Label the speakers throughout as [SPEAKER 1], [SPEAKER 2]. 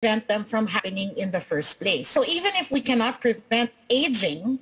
[SPEAKER 1] prevent them from happening in the first place. So even if we cannot prevent aging,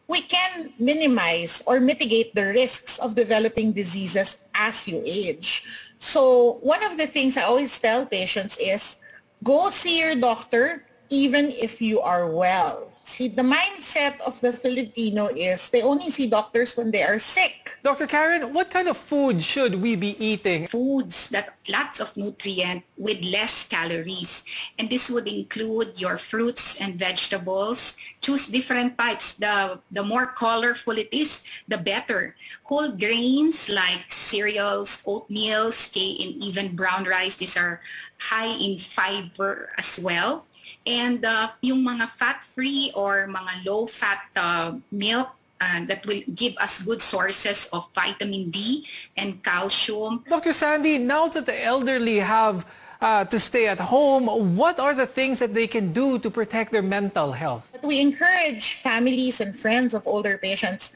[SPEAKER 1] we can minimize or mitigate the risks of developing diseases as you age. So one of the things I always tell patients is, go see your doctor even if you are well. See, the mindset of the Filipino is they only see doctors when they are sick.
[SPEAKER 2] Dr. Karen, what kind of food should we be eating?
[SPEAKER 3] Foods that lots of nutrient with less calories. And this would include your fruits and vegetables. Choose different types. The more colorful it is, the better. Whole grains like cereals, oatmeals, and even brown rice, these are high in fiber as well. And yung mga fat-free or mga low-fat milk that will give us good sources of vitamin D and calcium.
[SPEAKER 2] Dr. Sandy, now that the elderly have to stay at home, what are the things that they can do to protect their mental health?
[SPEAKER 1] We encourage families and friends of older patients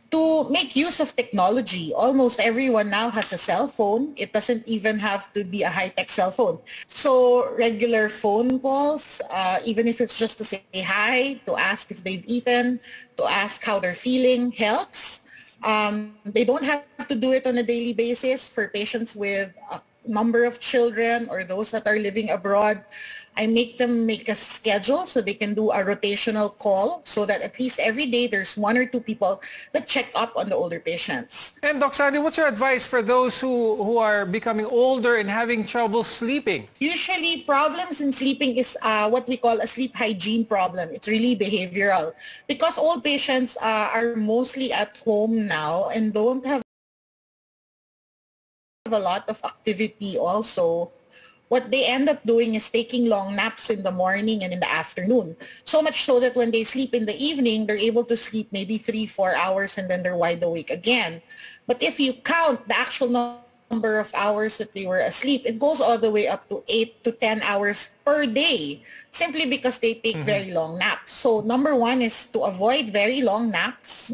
[SPEAKER 1] to make use of technology. Almost everyone now has a cell phone. It doesn't even have to be a high-tech cell phone. So regular phone calls, even if it's just to say hi, to ask if they've eaten, to ask how they're feeling, helps. They don't have to do it on a daily basis. For patients with a number of children or those that are living abroad, I make them make a schedule so they can do a rotational call so that at least every day there's 1 or 2 people that check up on the older patients.
[SPEAKER 2] And Dr. Sandy, what's your advice for those who are becoming older and having trouble sleeping?
[SPEAKER 1] Usually problems in sleeping is what we call a sleep hygiene problem. It's really behavioral because old patients are mostly at home now and don't have a lot of activity also. What they end up doing is taking long naps in the morning and in the afternoon. So much so that when they sleep in the evening, they're able to sleep maybe 3-4 hours and then they're wide awake again. But if you count the actual number of hours that they were asleep, it goes all the way up to 8 to 10 hours per day, simply because they take very long naps. So number 1 is to avoid very long naps.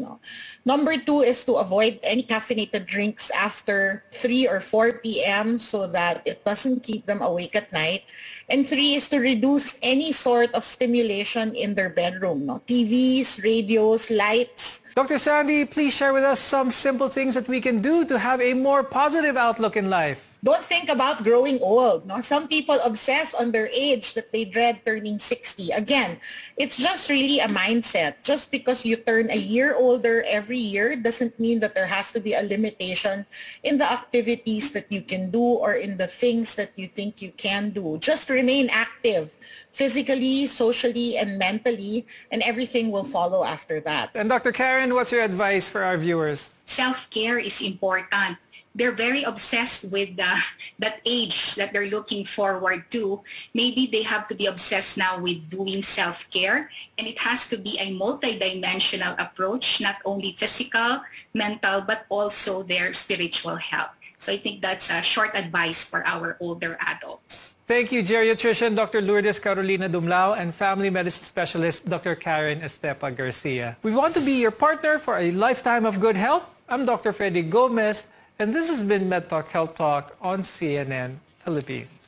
[SPEAKER 1] Number 2 is to avoid any caffeinated drinks after 3 or 4 p.m. so that it doesn't keep them awake at night. And 3 is to reduce any sort of stimulation in their bedroom. TVs, radios, lights.
[SPEAKER 2] Dr. Sandy, please share with us some simple things that we can do to have a more positive outlook in life.
[SPEAKER 1] Don't think about growing old. Some people obsess on their age that they dread turning 60. Again, it's just really a mindset. Just because you turn a year older every year doesn't mean that there has to be a limitation in the activities that you can do or in the things that you think you can do. Just remain active physically, socially, and mentally, and everything will follow after that.
[SPEAKER 2] And Dr. Karen, what's your advice for our viewers?
[SPEAKER 3] Self-care is important. They're very obsessed with that age that they're looking forward to. Maybe they have to be obsessed now with doing self-care, and it has to be a multidimensional approach, not only physical, mental, but also their spiritual health. So I think that's a short advice for our older adults.
[SPEAKER 2] Thank you, geriatrician Dr. Lourdes Carolina Dumlao and family medicine specialist Dr. Karen Estepa Garcia. We want to be your partner for a lifetime of good health. I'm Dr. Freddy Gomez, and this has been MedTalk Health Talk on CNN Philippines.